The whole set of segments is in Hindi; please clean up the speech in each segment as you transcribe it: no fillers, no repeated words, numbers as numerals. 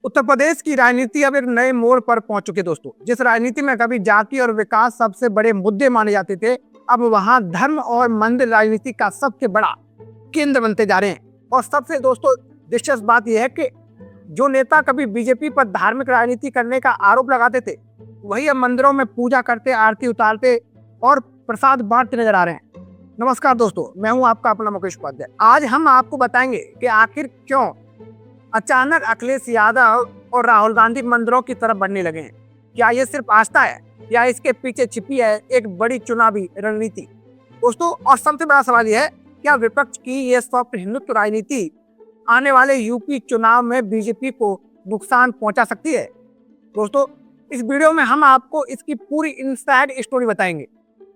उत्तर प्रदेश की राजनीति अब एक नए मोड़ पर पहुंच चुकी है दोस्तों। जिस राजनीति में कभी जाति और विकास सबसे बड़े मुद्दे माने जाते थे, अब वहां धर्म और मंदिर राजनीति का सबसे बड़ा केंद्र बनते जा रहे हैं। और सबसे दोस्तों दिलचस्प बात यह है कि जो नेता कभी बीजेपी पर धार्मिक राजनीति करने का आरोप लगाते थे, वही अब मंदिरों में पूजा करते, आरती उतारते और प्रसाद बांटते नजर आ रहे हैं। नमस्कार दोस्तों, मैं हूं आपका अपना मुकेश उपाध्याय। आज हम आपको बताएंगे कि आखिर क्यों अचानक अखिलेश यादव और राहुल गांधी मंदिरों की तरफ बढ़ने लगे हैं। क्या ये सिर्फ आस्था है या इसके पीछे छिपी है एक बड़ी चुनावी रणनीति? दोस्तों, और सबसे बड़ा सवाल यह है, क्या विपक्ष की ये सॉफ्ट हिंदुत्व राजनीति आने वाले यूपी चुनाव में बीजेपी को नुकसान पहुंचा सकती है? दोस्तों, इस वीडियो में हम आपको इसकी पूरी इनसाइड स्टोरी बताएंगे,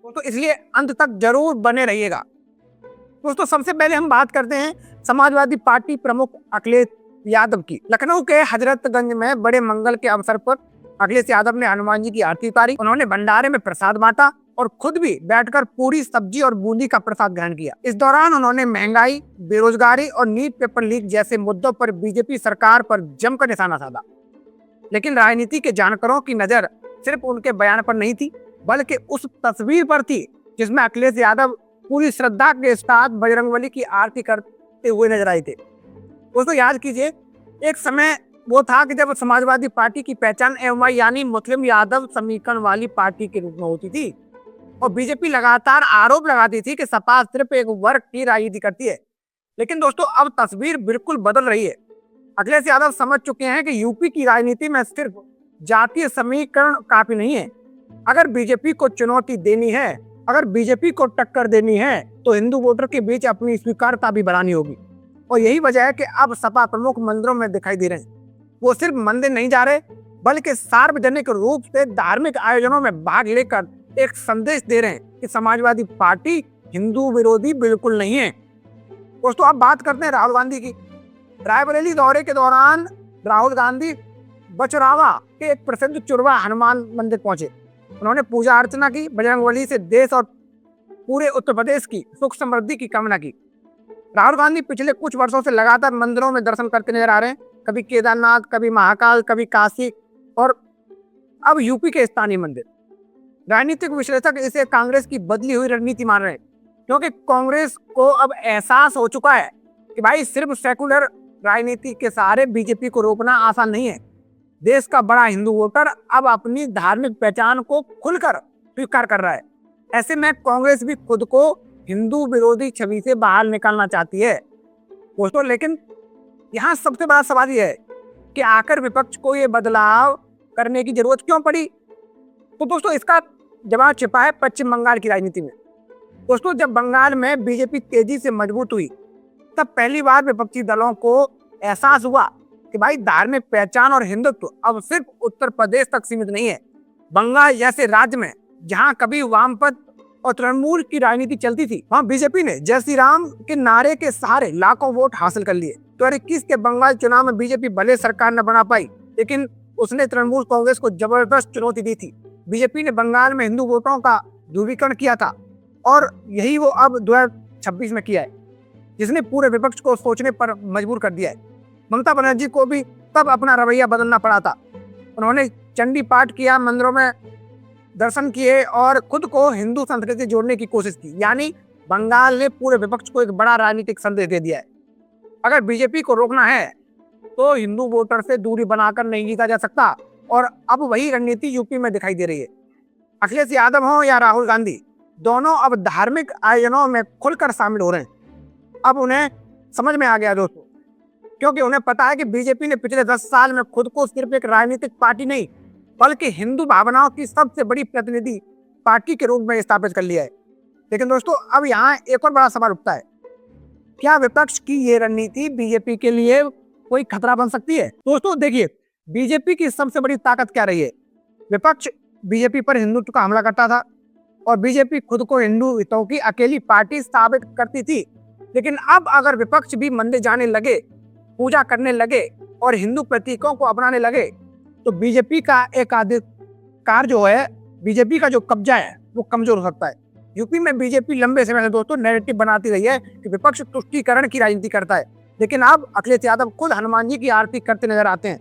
तो इसलिए अंत तक जरूर बने रहिएगा। दोस्तों, सबसे पहले हम बात करते हैं समाजवादी पार्टी प्रमुख अखिलेश यादव की। लखनऊ के हजरतगंज में बड़े मंगल के अवसर पर अखिलेश यादव ने हनुमान जी की आरती उतारी। उन्होंने भंडारे में प्रसाद बांटा और खुद भी बैठकर पूरी सब्जी और बूंदी का प्रसाद ग्रहण किया। इस दौरान उन्होंने महंगाई, बेरोजगारी और नीट पेपर लीक जैसे मुद्दों पर बीजेपी सरकार पर जमकर निशाना साधा। लेकिन राजनीति के जानकारों की नजर सिर्फ उनके बयान पर नहीं थी, बल्कि उस तस्वीर पर थी जिसमें अखिलेश यादव पूरी श्रद्धा के साथ बजरंगबली की आरती करते हुए नजर आए थे। दोस्तों, याद कीजिए, एक समय वो था कि जब समाजवादी पार्टी की पहचान एमवाई यानी मुस्लिम यादव समीकरण वाली पार्टी के रूप में होती थी और बीजेपी लगातार आरोप लगाती थी कि सपा सिर्फ एक वर्ग की राजनीति करती है। लेकिन दोस्तों, अब तस्वीर बिल्कुल बदल रही है। अखिलेश यादव समझ चुके हैं कि यूपी की राजनीति में सिर्फ जातीय समीकरण काफी नहीं है। अगर बीजेपी को चुनौती देनी है, अगर बीजेपी को टक्कर देनी है, तो हिंदू वोटर के बीच अपनी स्वीकार्यता भी बढ़ानी होगी। और यही वजह है कि अब सपा प्रमुख मंदिरों में दिखाई दे रहे हैं। वो सिर्फ मंदिर नहीं जा रहे, बल्कि सार्वजनिक रूप से धार्मिक आयोजनों में भाग लेकर एक संदेश दे रहे हैं कि समाजवादी पार्टी हिंदू विरोधी बिल्कुल नहीं है। दोस्तों, अब बात करते हैं राहुल गांधी की। रायबरेली दौरे के दौरान राहुल गांधी बचरावा के एक प्रसिद्ध चुरवा हनुमान मंदिर पहुंचे। उन्होंने पूजा अर्चना की, बजरंगबली से देश और पूरे उत्तर प्रदेश की सुख समृद्धि की कामना की। राहुल गांधी पिछले कुछ वर्षों से लगातार मंदिरों में दर्शन करते नजर आ रहे हैं। कभी केदारनाथ, कभी महाकाल, कभी काशी और अब यूपी के स्थानीय मंदिर। राजनीतिक विश्लेषक इसे कांग्रेस की बदली हुई रणनीति मान रहे हैं, क्योंकि कांग्रेस को अब एहसास हो चुका है कि भाई सिर्फ सेकुलर राजनीति के सहारे बीजेपी को रोकना आसान नहीं है। देश का बड़ा हिंदू वोटर अब अपनी धार्मिक पहचान को खुलकर स्वीकार कर रहा है। ऐसे में कांग्रेस भी खुद को हिंदू विरोधी छवि से बाहर निकालना चाहती है दोस्तों। लेकिन यहाँ सबसे बड़ा सवाल यह है कि आखिर विपक्ष को ये बदलाव करने की जरूरत क्यों पड़ी? तो दोस्तों, इसका जवाब छिपा है पश्चिम बंगाल की राजनीति में। दोस्तों, जब बंगाल में बीजेपी तेजी से मजबूत हुई, तब पहली बार विपक्षी दलों को एहसास हुआ कि भाई धार्मिक पहचान और हिंदुत्व अब सिर्फ उत्तर प्रदेश तक सीमित नहीं है। बंगाल जैसे राज्य में जहां कभी वामपंथ और तृणमूल की राजनीति चलती थी, वहां बीजेपी ने जय श्री राम के नारे के सहारे लाखों वोट हासिल कर लिए। 2021 के बंगाल चुनाव में बीजेपी भले सरकार न बना पाई, लेकिन उसने तृणमूल कांग्रेस को जबरदस्त चुनौती दी थी। बीजेपी ने बंगाल में हिंदू वोटों का ध्रुवीकरण किया था और यही वो अब 2026 में किया है, जिसने पूरे विपक्ष को सोचने पर मजबूर कर दिया है। ममता बनर्जी को भी तब अपना रवैया बदलना पड़ा था। उन्होंने चंडी पाठ किया, मंदिरों में दर्शन किए और खुद को हिंदू संस्कृति से जोड़ने की कोशिश की। यानी बंगाल ने पूरे विपक्ष को एक बड़ा राजनीतिक संदेश दे दिया है। अगर बीजेपी को रोकना है तो हिंदू वोटर से दूरी बनाकर नहीं जीता जा सकता, और अब वही रणनीति यूपी में दिखाई दे रही है। अखिलेश यादव हो या राहुल गांधी, दोनों अब धार्मिक आयोजनों में खुलकर शामिल हो रहे हैं। अब उन्हें समझ में आ गया दोस्तों, क्योंकि उन्हें पता है कि बीजेपी ने पिछले 10 साल में खुद को सिर्फ एक राजनीतिक पार्टी नहीं, बल्कि हिंदू भावनाओं की सबसे बड़ी प्रतिनिधि पार्टी के रूप में स्थापित कर लिया है। लेकिन दोस्तों, अब यहाँ एक और बड़ा सवाल उठता है, क्या विपक्ष की ये रणनीति बीजेपी के लिए कोई खतरा बन सकती है? दोस्तों देखिए, बीजेपी की सबसे बड़ी ताकत क्या रही है? विपक्ष बीजेपी पर हिंदुत्व का हमला करता था और बीजेपी खुद को हिंदू हितों की अकेली पार्टी साबित करती थी। लेकिन अब अगर विपक्ष भी मंदिर जाने लगे, पूजा करने लगे और हिंदू प्रतीकों को अपनाने लगे, तो बीजेपी का एकाधिकार जो है, बीजेपी का जो कब्जा है, वो कमजोर हो सकता है। यूपी में बीजेपी लंबे समय से दोस्तों नैरेटिव बनाती रही है कि विपक्ष तुष्टीकरण की राजनीति करता है, लेकिन अब अखिलेश यादव खुद हनुमान जी की आरती करते नजर आते हैं।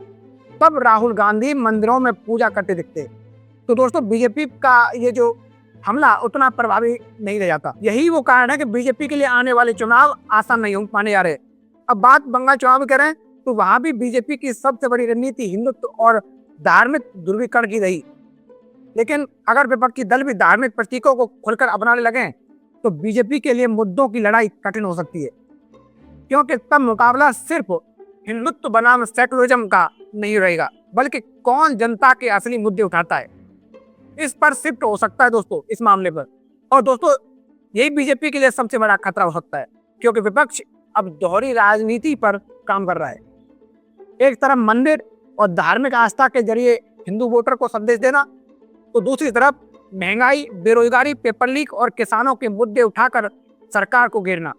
तब राहुल गांधी मंदिरों में पूजा करते दिखते। तो दोस्तों बीजेपी का ये जो हमला उतना प्रभावी नहीं रह जाता। यही वो कारण है कि बीजेपी के लिए आने वाले चुनाव आसान नहीं माने जा रहे। अब बात बंगाल चुनाव की करें तो वहां भी बीजेपी की सबसे बड़ी रणनीति हिंदुत्व और धार्मिक ध्रुवीकरण की रही। लेकिन अगर विपक्षी दल भी धार्मिक प्रतीकों को खुलकर अपनाने लगे तो बीजेपी के लिए मुद्दों की लड़ाई कठिन हो सकती है, क्योंकि तब मुकाबला सिर्फ हिंदुत्व बनाम सेकुलरिज्म का नहीं रहेगा, बल्कि कौन जनता के असली मुद्दे उठाता है इस पर शिफ्ट हो सकता है दोस्तों इस मामले पर। और दोस्तों यही बीजेपी के लिए सबसे बड़ा खतरा हो सकता है, क्योंकि विपक्ष अब दोहरी राजनीति पर काम कर रहा है। एक तरफ मंदिर और धार्मिक आस्था के जरिए हिंदू वोटर को संदेश देना, तो दूसरी तरफ महंगाई, बेरोजगारी, पेपर लीक और किसानों के मुद्दे उठाकर सरकार को घेरना।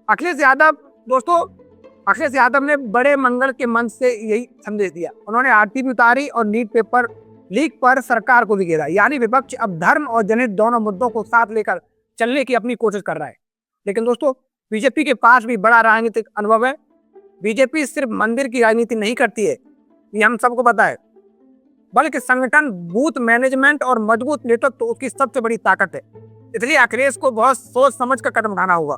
अखिलेश यादव ने बड़े मंगल के मंच से यही संदेश दिया। उन्होंने आरती भी उतारी और नीट पेपर लीक पर सरकार को भी घेरा। यानी विपक्ष अब धर्म और जनहित दोनों मुद्दों को साथ लेकर चलने की अपनी कोशिश कर रहा है। लेकिन दोस्तों बीजेपी के पास भी बड़ा राजनीतिक अनुभव है। बीजेपी सिर्फ मंदिर की राजनीति नहीं करती है, ये हम सबको पता है, बल्कि संगठन, बूथ मैनेजमेंट और मजबूत नेतृत्व तो उसकी सबसे बड़ी ताकत है। इसलिए अखिलेश को बहुत सोच समझ कर कदम उठाना होगा।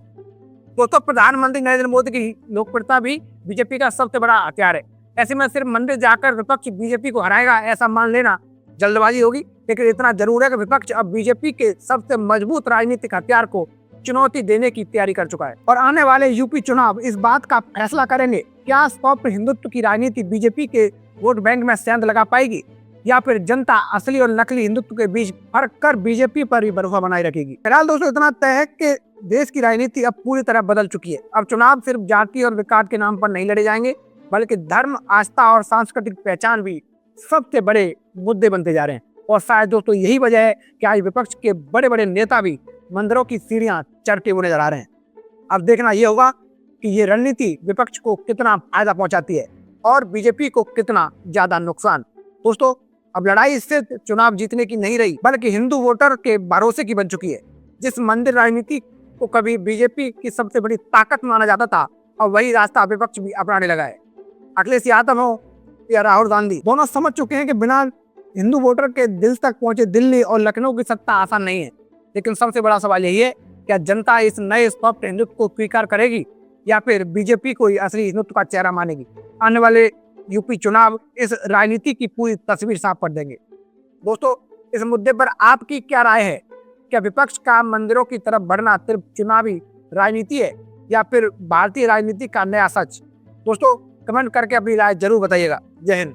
दोस्तों प्रधानमंत्री नरेंद्र मोदी की लोकप्रियता भी बीजेपी का सबसे बड़ा हथियार है। ऐसे में सिर्फ मंदिर जाकर विपक्ष बीजेपी को हराएगा ऐसा मान लेना जल्दबाजी होगी। लेकिन इतना जरूर है कि विपक्ष अब बीजेपी के सबसे मजबूत राजनीतिक हथियार को चुनौती देने की तैयारी कर चुका है। और आने वाले यूपी चुनाव इस बात का फैसला करेंगे, क्या सॉफ्ट हिंदुत्व की राजनीति बीजेपी के वोट बैंक में सेंध लगा पाएगी, या फिर जनता असली और नकली हिंदुत्व के बीच फर्क कर बीजेपी पर ही भरोसा बनाए रखेगी। फिलहाल दोस्तों इतना तय है कि देश की राजनीति अब पूरी तरह बदल चुकी है। अब चुनाव सिर्फ जाति और विकास के नाम पर नहीं लड़े जाएंगे, बल्कि धर्म, आस्था और सांस्कृतिक पहचान भी सबसे बड़े मुद्दे बनते जा रहे हैं। और शायद दोस्तों यही वजह है कि आज विपक्ष के बड़े बड़े नेता भी मंदिरों की सीढ़ियां चढ़ते हुए नजर आ रहे हैं। अब देखना यह होगा कि ये रणनीति विपक्ष को कितना फायदा पहुंचाती है और बीजेपी को कितना ज्यादा नुकसान। दोस्तों अब लड़ाई सिर्फ चुनाव जीतने की नहीं रही, बल्कि हिंदू वोटर के भरोसे की बन चुकी है। जिस मंदिर राजनीति को कभी बीजेपी की सबसे बड़ी ताकत माना जाता था, और वही रास्ता विपक्ष भी अपनाने लगा है। अखिलेश यादव हो या राहुल गांधी, दोनों समझ चुके हैं कि बिना हिंदू वोटर के दिल तक पहुंचे दिल्ली और लखनऊ की सत्ता आसान नहीं है। लेकिन सबसे बड़ा सवाल यही है, क्या जनता इस नए सॉफ्ट हिंदुत्व को स्वीकार करेगी या फिर बीजेपी को ही असली हिंदुत्व का चेहरा मानेगी। आने वाले यूपी चुनाव इस राजनीति की पूरी तस्वीर साफ कर देंगे। दोस्तों इस मुद्दे पर आपकी क्या राय है? क्या विपक्ष का मंदिरों की तरफ बढ़ना सिर्फ चुनावी राजनीति है या फिर भारतीय राजनीति का नया सच? दोस्तों कमेंट करके अपनी राय जरूर बताइएगा। जय हिंद।